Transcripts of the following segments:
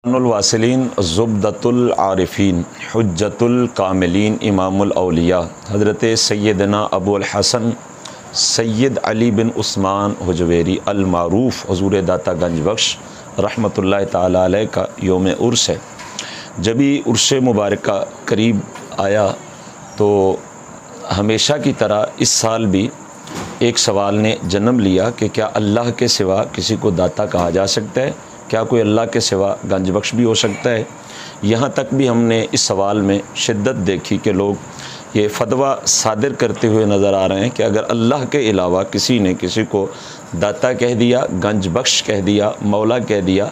الواصلین زبدۃ العارفین حجۃ الکاملین امام الاولیاء حضرت سیدنا ابو الحسن سید علی بن عثمان حجویری المعروف حضور داتا گنج بخش رحمۃ اللہ تعالی علیہ کا یوم عرس ہے۔ جبھی عرس مبارکہ قریب آیا تو ہمیشہ کی طرح اس سال بھی ایک سوال نے جنم لیا کہ کیا اللہ کے سوا کسی کو داتا کہا جا سکتا ہے؟ کیا کوئی اللہ کے سوا گنج بخش بھی ہو سکتا ہے؟ یہاں تک بھی ہم نے اس سوال میں شدت دیکھی کہ لوگ یہ فتویٰ صادر کرتے ہوئے نظر آ رہے ہیں کہ اگر اللہ کے علاوہ کسی نے کسی کو داتا کہہ دیا، گنج بخش کہہ دیا، مولا کہہ دیا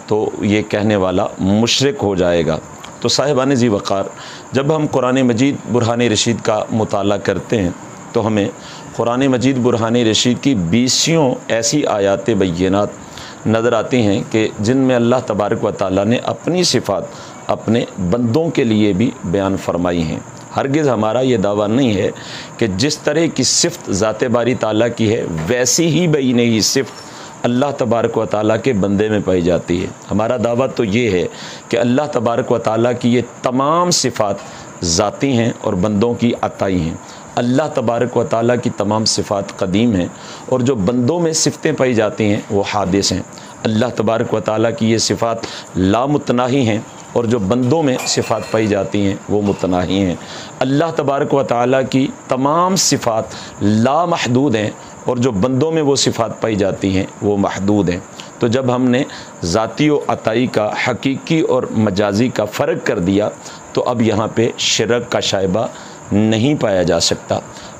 تو یہ کہنے والا مشرک ہو جائے گا۔ تو صاحبان ذی وقار، جب ہم قرآن مجید برہان رشید کا مطالعہ کرتے ہیں تو ہمیں قرآن مجید برہان رشید کی 20 ایسی آیات بینات نظر آتی ہیں کہ جن میں اللہ تبارک و تعالیٰ نے اپنی صفات اپنے بندوں کے لیے بھی بیان فرمائی ہیں۔ ہرگز ہمارا یہ دعویٰ نہیں ہے کہ جس طرح کی صفت ذات باری تعالیٰ کی ہے ویسی ہی بین ہی صفت اللہ تبارک و تعالیٰ کے بندے میں پائی جاتی ہے۔ ہمارا دعویٰ تو یہ ہے کہ اللہ تبارک و تعالیٰ کی یہ تمام صفات ذاتی ہیں اور بندوں کی عطائی ہیں۔ اللہ تبارک و تعالیٰ کی تمام صفات قدیم ہیں اور جو بندوں میں صفتیں پائی جاتی ہیں وہ حادث ہیں۔ اللہ تبارک و تعالیٰ کی یہ صفات لامتناہی ہیں اور جو بندوں میں صفات پائی جاتی ہیں وہ متناہی ہیں۔ اللہ تبارک و تعالیٰ کی تمام صفات لامحدود ہیں اور جو بندوں میں وہ صفات پائی جاتی ہیں وہ محدود ہیں۔ تو جب ہم نے ذاتی و عطائی کا، حقیقی اور مجازی کا فرق کر دیا تو اب یہاں پہ شرک کا شائبہ نہیں پایا جا سکتا۔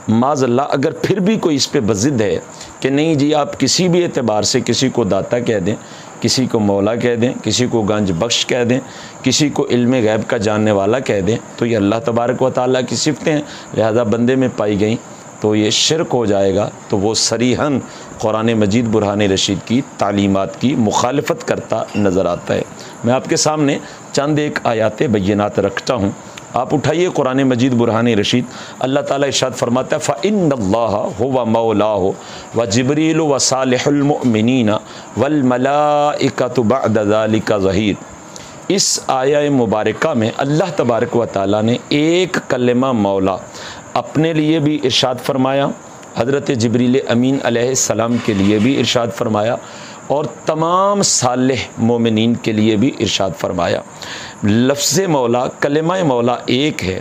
معاذ اللہ اگر پھر بھی کوئی اس پہ بضد ہے کہ نہیں جی آپ کسی بھی اعتبار سے کسی کو داتا کہہ دیں، کسی کو مولا کہہ دیں، کسی کو گنج بخش کہہ دیں، کسی کو علم غیب کا جاننے والا کہہ دیں تو یہ اللہ تبارک و تعالیٰ کی صفتیں ہیں، لہذا بندے میں پائی گئیں تو یہ شرک ہو جائے گا، تو وہ صریحاً قرآن مجید برہان رشید کی تعلیمات کی مخالفت کرتا نظر آتا ہے۔ میں آپ کے سامنے چند ایک آیات بینات رکھتا ہوں، آپ اٹھائیے قرآن مجید برہان رشید۔ اللہ تعالیٰ ارشاد فرماتا ہے فَإِنَّ اللَّهَ هُوَ مَوْلَاهُ وَجِبْرِيلُ وَصَالِحُ الْمُؤْمِنِينَ وَالْمَلَائِكَةُ بَعْدَ ذَلِكَ ظَهِيرٌ۔ اس آیہ مبارکہ میں اللہ تبارک و تعالیٰ نے ایک کلمہ مولا اپنے لیے بھی ارشاد فرمایا، حضرت جبریل امین علیہ السلام کے لیے بھی ارشاد فرمایا اور تمام صالح مومنین کے لیے بھی ارشاد فرمایا۔ لفظ مولا، کلمہ مولا ایک ہے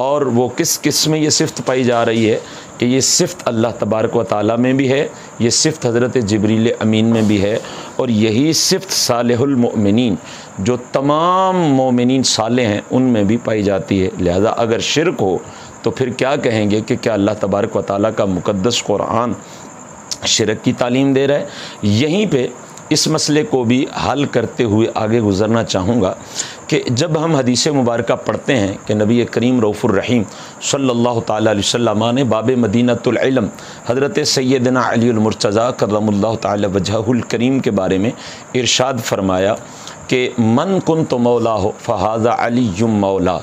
اور وہ کس میں یہ صفت پائی جا رہی ہے کہ یہ صفت اللہ تبارک و تعالیٰ میں بھی ہے، یہ صفت حضرت جبریل امین میں بھی ہے اور یہی صفت صالح المؤمنین جو تمام مومنین صالح ہیں ان میں بھی پائی جاتی ہے۔ لہذا اگر شرک ہو تو پھر کیا کہیں گے کہ کیا اللہ تبارک و تعالیٰ کا مقدس قرآن شرک کی تعلیم دے رہا ہے؟ یہیں پہ اس مسئلے کو بھی حل کرتے ہوئے آگے گزرنا چاہوں گا کہ جب ہم حدیث مبارکہ پڑھتے ہیں کہ نبی کریم رؤوف الرحیم صلی اللہ تعالیٰ علیہ وسلم نے باب مدینۃ العلم حضرت سیدنا علی المرتضیٰ کرم اللہ تعالیٰ وجہہ الکریم کے بارے میں ارشاد فرمایا کہ من کنت مولا ہو فہذا علی مولا،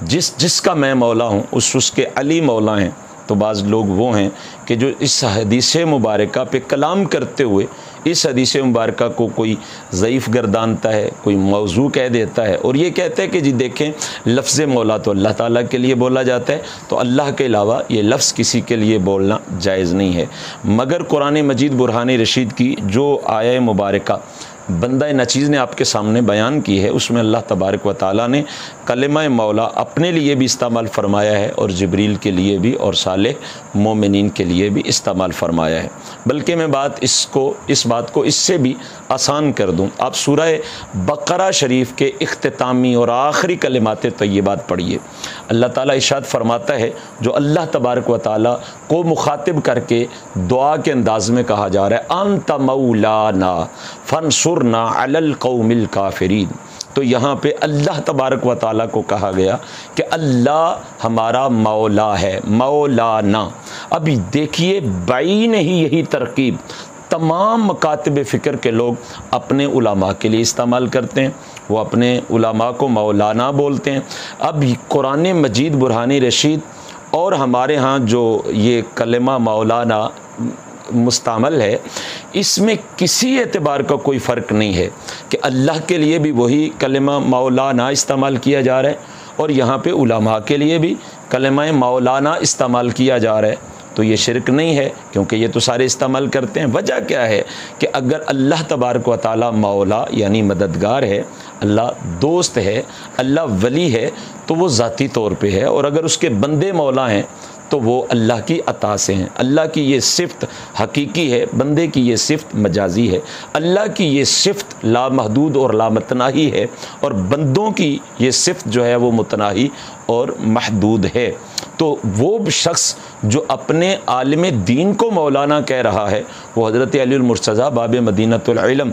جس کا میں مولا ہوں اس کے علی مولا ہیں۔ تو بعض لوگ وہ ہیں کہ جو اس حدیث مبارکہ پہ کلام کرتے ہوئے اس حدیث مبارکہ کو کوئی ضعیف گردانتا ہے، کوئی موضوع کہہ دیتا ہے اور یہ کہتا ہے کہ جی دیکھیں لفظ مولا تو اللہ تعالیٰ کے لیے بولا جاتا ہے تو اللہ کے علاوہ یہ لفظ کسی کے لیے بولنا جائز نہیں ہے۔ مگر قرآن مجید برہان رشید کی جو آیہ مبارکہ بندہ نچیز نے آپ کے سامنے بیان کی ہے اس میں اللہ تبارک و تعالیٰ نے کلمہ مولا اپنے لیے بھی استعمال فرمایا ہے اور جبریل کے لیے بھی اور صالح مومنین کے لیے بھی استعمال فرمایا ہے۔ بلکہ میں اس بات کو اس سے بھی آسان کر دوں، آپ سورہ بقرہ شریف کے اختتامی اور آخری کلمات طیبات پڑھیے۔ اللہ تعالیٰ ارشاد فرماتا ہے جو اللہ تبارک و تعالیٰ کو مخاطب کر کے دعا کے انداز میں کہا جا رہا ہے انت مولانا فانصرنا علی القوم الکافرین، تو یہاں پہ اللہ تبارک و تعالیٰ کو کہا گیا کہ اللہ ہمارا مولا ہے، مولانا۔ اب دیکھیے بعین ہی یہی ترکیب تمام مکاتب فکر کے لوگ اپنے علماء کے لیے استعمال کرتے ہیں، وہ اپنے علماء کو مولانا بولتے ہیں۔ اب قرآن مجید برہان رشید اور ہمارے ہاں جو یہ کلمہ مولانا مستعمل ہے اس میں کسی اعتبار کا کوئی فرق نہیں ہے کہ اللہ کے لیے بھی وہی کلمہ مولانا استعمال کیا جا رہا ہے اور یہاں پہ علماء کے لیے بھی کلمہ مولانا استعمال کیا جا رہا ہے، تو یہ شرک نہیں ہے کیونکہ یہ تو سارے استعمال کرتے ہیں۔ وجہ کیا ہے کہ اگر اللہ تبارک و تعالی مولا یعنی مددگار ہے، اللہ دوست ہے، اللہ ولی ہے، تو وہ ذاتی طور پہ ہے، اور اگر اس کے بندے مولا ہیں تو وہ اللہ کی عطا سے ہیں۔ اللہ کی یہ صفت حقیقی ہے، بندے کی یہ صفت مجازی ہے۔ اللہ کی یہ صفت لامحدود اور لامتناہی ہے، اور بندوں کی یہ صفت جو ہے وہ متناہی اور محدود ہے۔ تو وہ شخص جو اپنے عالم دین کو مولانا کہہ رہا ہے، وہ حضرت علی المرتضیٰ باب مدینۃ العلم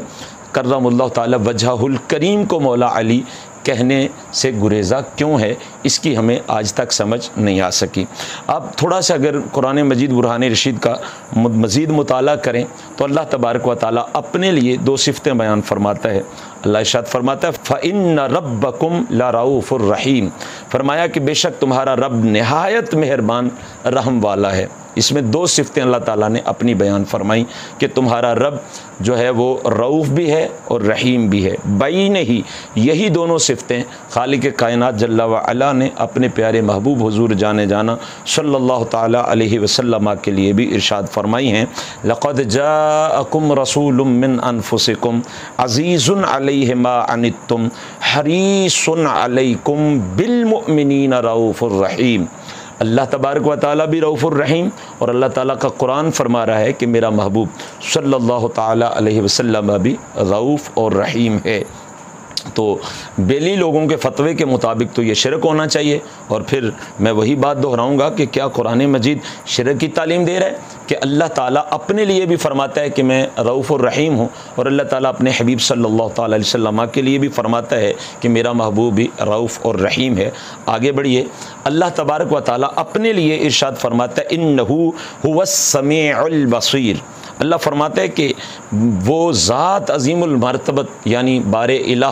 کرم اللہ تعالی وجہہ الکریم کو مولا علی کہنے سے گریزہ کیوں ہے، اس کی ہمیں آج تک سمجھ نہیں آ سکی۔ آپ تھوڑا سا اگر قرآن مجید برہان رشید کا مزید مطالعہ کریں تو اللہ تبارک و تعالیٰ اپنے لیے دو صفتیں بیان فرماتا ہے۔ اللہ ارشاد فرماتا ہے فَإِنَّ رَبَّكُمْ لَرَؤُوفٌ الرَّحِيمٌ، فرمایا کہ بے شک تمہارا رب نہایت مہربان رحم والا ہے۔ اس میں دو صفتیں اللہ تعالیٰ نے اپنی بیان فرمائی کہ تمہارا رب جو ہے وہ رؤوف بھی ہے اور رحیم بھی ہے۔ بین ہی یہی دونوں صفتیں خالق کائنات جل وعلا نے اپنے پیارے محبوب حضور جانے جانا صلی اللہ تعالی علیہ وسلم کے لیے بھی ارشاد فرمائی ہیں۔ لقد جاءکم رسول من انفسکم عزیز علیہ ما عنتم حریص علیکم بالمؤمنین رؤوف الرحیم۔ اللہ تبارک و تعالیٰ بھی رؤوف الرحیم، اور اللہ تعالیٰ کا قرآن فرما رہا ہے کہ میرا محبوب صلی اللہ تعالیٰ علیہ وسلم بھی رؤوف اور رحیم ہے۔ تو بیلی لوگوں کے فتوے کے مطابق تو یہ شرک ہونا چاہیے، اور پھر میں وہی بات دہراؤں گا کہ کیا قرآن مجید شرک کی تعلیم دے رہا ہے کہ اللہ تعالیٰ اپنے لیے بھی فرماتا ہے کہ میں رؤوف الرحیم ہوں، اور اللہ تعالیٰ اپنے حبیب صلی اللہ تعالیٰ علیہ وسلم کے لیے بھی فرماتا ہے کہ میرا محبوب بھی رؤوف اور رحیم ہے۔ آگے بڑھیے، اللہ تبارک و تعالیٰ اپنے لیے ارشاد فرماتا ہے انہ هو السمیع البصیر۔ اللہ فرماتا ہے کہ وہ ذات عظیم المرتبت یعنی بار الہ،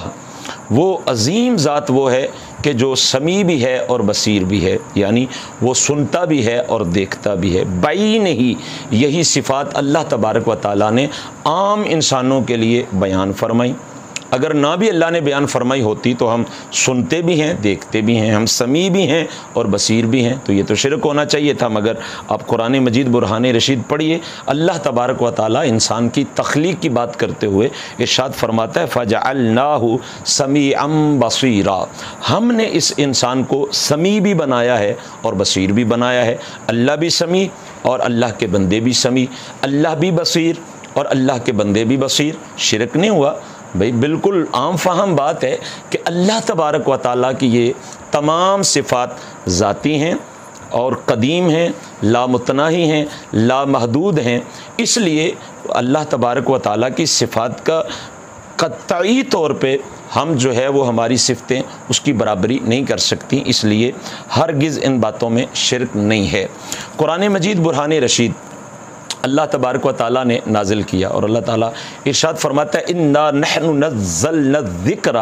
وہ عظیم ذات وہ ہے کہ جو سمیع بھی ہے اور بصیر بھی ہے، یعنی وہ سنتا بھی ہے اور دیکھتا بھی ہے۔ بین ہی یہی صفات اللہ تبارک و تعالیٰ نے عام انسانوں کے لیے بیان فرمائی۔ اگر نہ بھی اللہ نے بیان فرمائی ہوتی تو ہم سنتے بھی ہیں، دیکھتے بھی ہیں، ہم سمیع بھی ہیں اور بصیر بھی ہیں، تو یہ تو شرک ہونا چاہیے تھا۔ مگر آپ قرآن مجید برہان رشید پڑھیے، اللہ تبارک و تعالیٰ انسان کی تخلیق کی بات کرتے ہوئے ارشاد فرماتا ہے فَجَعَلْنَاهُ سَمِيعًا بَصِيرًا، ہم نے اس انسان کو سمیع بھی بنایا ہے اور بصیر بھی بنایا ہے۔ اللہ بھی سمیع اور اللہ کے بندے بھی سمیع، اللہ بھی بصیر اور اللہ کے بندے بھی بصیر۔ شرک نہیں ہوا بھئی، بالکل عام فہم بات ہے کہ اللہ تبارک و تعالیٰ کی یہ تمام صفات ذاتی ہیں اور قدیم ہیں، لامتناہی ہیں، لامحدود ہیں، اس لیے اللہ تبارک و تعالیٰ کی صفات کا قطعی طور پہ ہم جو ہے وہ ہماری صفتیں اس کی برابری نہیں کر سکتی، اس لیے ہرگز ان باتوں میں شرک نہیں ہے۔ قرآن مجید برہان رشید اللہ تبارک و تعالیٰ نے نازل کیا، اور اللہ تعالیٰ ارشاد فرماتا ہے انا نحن نزلنا الذکر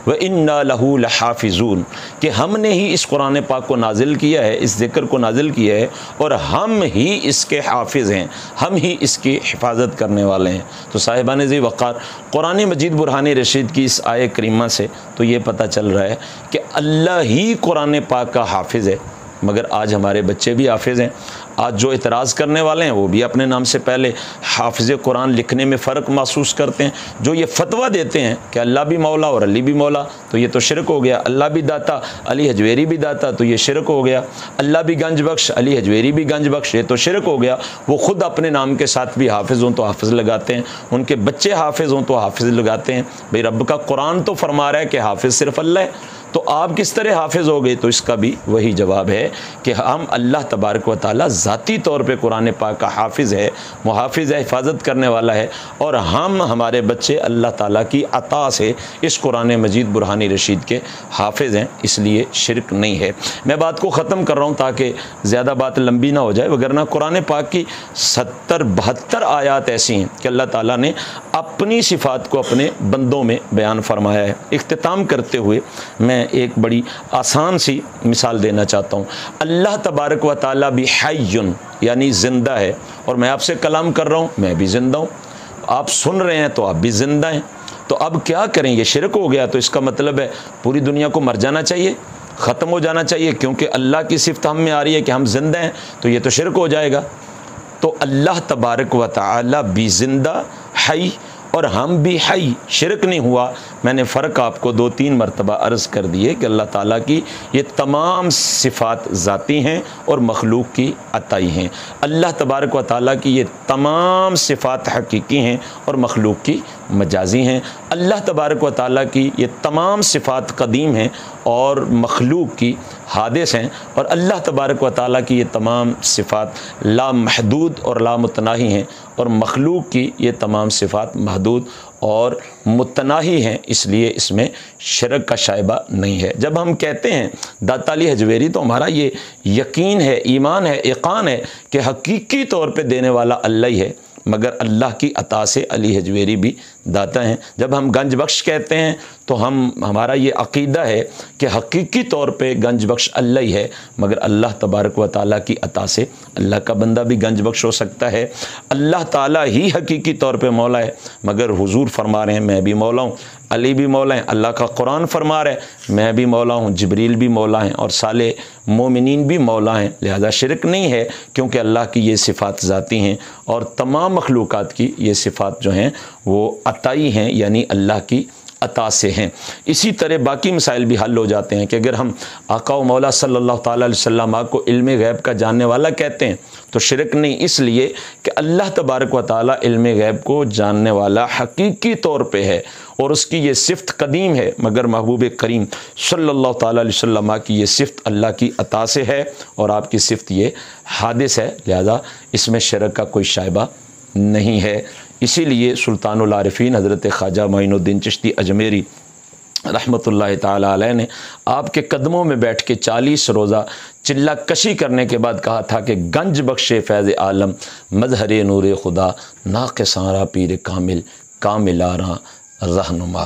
وانا لہ لحافظون، کہ ہم نے ہی اس قرآن پاک کو نازل کیا ہے، اس ذکر کو نازل کیا ہے، اور ہم ہی اس کے حافظ ہیں، ہم ہی اس کی حفاظت کرنے والے ہیں۔ تو صاحبان ذی وقار، قرآن مجید برہان رشید کی اس آیہ کریمہ سے تو یہ پتہ چل رہا ہے کہ اللہ ہی قرآن پاک کا حافظ ہے، مگر آج ہمارے بچے بھی حافظ ہیں۔ آج جو اعتراض کرنے والے ہیں وہ بھی اپنے نام سے پہلے حافظ قرآن لکھنے میں فرق محسوس کرتے ہیں۔ جو یہ فتویٰ دیتے ہیں کہ اللہ بھی مولا اور علی بھی مولا، تو یہ تو شرک ہو گیا۔ اللہ بھی داتا، علی حجویری بھی داتا، تو یہ شرک ہو گیا۔ اللہ بھی گنج بخش، علی حجویری بھی گنج بخش، یہ تو شرک ہو گیا۔ وہ خود اپنے نام کے ساتھ بھی حافظ ہوں تو حافظ لگاتے ہیں، ان کے بچے حافظ ہوں تو حافظ لگاتے ہیں۔ بھئی رب کا قرآن تو فرما رہا ہے کہ حافظ صرف اللہ ہے، تو آپ کس طرح حافظ ہو گئے؟ تو اس کا بھی وہی جواب ہے کہ ہم اللہ تبارک و تعالیٰ ذاتی طور پہ قرآن پاک کا حافظ ہے، محافظ ہے، حفاظت کرنے والا ہے، اور ہم ہمارے بچے اللہ تعالیٰ کی عطا سے اس قرآن مجید برہان رشید کے حافظ ہیں، اس لیے شرک نہیں ہے۔ میں بات کو ختم کر رہا ہوں تاکہ زیادہ بات لمبی نہ ہو جائے، وگرنہ قرآن پاک کی 70-72 آیات ایسی ہیں کہ اللہ تعالیٰ نے اپنی صفات کو اپنے بندوں میں بیان فرمایا ہے۔ اختتام کرتے ہوئے میں میں ایک بڑی آسان سی مثال دینا چاہتا ہوں. اللہ تبارک و تعالیٰ بھی حیٌ یعنی زندہ ہے، اور میں آپ سے کلام کر رہا ہوں، میں بھی زندہ ہوں. آپ سن رہے ہیں تو آپ بھی زندہ ہیں. تو اب کیا کریں؟ یہ شرک ہو گیا. تو اس کا مطلب ہے پوری دنیا کو مر جانا چاہیے، ختم ہو جانا چاہیے، کیونکہ اللہ کی صفت ہم میں آ رہی ہے کہ ہم زندہ ہیں. تو یہ تو شرک ہو جائے گا. تو اللہ تبارک و تعالی بھی زندہ، حی، اور ہم بھی حی. شرک نہیں ہوا. میں نے فرق آپ کو 2-3 مرتبہ عرض کر دیے کہ اللہ تعالیٰ کی یہ تمام صفات ذاتی ہیں اور مخلوق کی عطائی ہیں. اللہ تبارک و تعالیٰ کی یہ تمام صفات حقیقی ہیں اور مخلوق کی مجازی ہیں. اللہ تبارک و تعالیٰ کی یہ تمام صفات قدیم ہیں اور مخلوق کی حادث ہیں. اور اللہ تبارک و تعالیٰ کی یہ تمام صفات لامحدود اور لامتناہی ہیں، اور مخلوق کی یہ تمام صفات محدود اور متناہی ہیں. اس لیے اس میں شرک کا شائبہ نہیں ہے. جب ہم کہتے ہیں داتا علی حجویری، تو ہمارا یہ یقین ہے، ایمان ہے، ایقان ہے کہ حقیقی طور پہ دینے والا اللہ ہی ہے، مگر اللہ کی عطا سے علی حجویری بھی داتا ہیں. جب ہم گنج بخش کہتے ہیں تو ہمارا یہ عقیدہ ہے کہ حقیقی طور پہ گنج بخش اللہ ہی ہے، مگر اللہ تبارک و تعالیٰ کی عطا سے اللہ کا بندہ بھی گنج بخش ہو سکتا ہے. اللہ تعالیٰ ہی حقیقی طور پہ مولا ہے، مگر حضور فرما رہے ہیں میں بھی مولا ہوں، علی بھی مولا ہیں، اللہ کا قرآن فرما رہا ہے میں بھی مولا ہوں، جبریل بھی مولا ہیں، اور صالح مومنین بھی مولا ہیں. لہذا شرک نہیں ہے، کیونکہ اللہ کی یہ صفات ذاتی ہیں اور تمام مخلوقات کی یہ صفات جو ہیں وہ عطائی ہیں، یعنی اللہ کی عطا سے ہیں. اسی طرح باقی مسائل بھی حل ہو جاتے ہیں کہ اگر ہم آقا و مولا صلی اللہ تعالیٰ علیہ وسلم کو علم غیب کا جاننے والا کہتے ہیں تو شرک نہیں، اس لیے کہ اللہ تبارک و تعالیٰ علم غیب کو جاننے والا حقیقی طور پہ ہے اور اس کی یہ صفت قدیم ہے، مگر محبوب کریم صلی اللہ تعالیٰ علیہ وسلم کی یہ صفت اللہ کی عطا سے ہے اور آپ کی صفت یہ حادث ہے. لہذا اس میں شرک کا کوئی شائبہ نہیں ہے. اسی لیے سلطان العارفین حضرت خواجہ معین الدین چشتی اجمیری رحمۃ اللہ تعالی علیہ نے آپ کے قدموں میں بیٹھ کے 40 روزہ چلہ کشی کرنے کے بعد کہا تھا کہ گنج بخش فیض عالم، مظہر نور خدا، ناقصاں را پیر کامل، کامل آراں رہنما.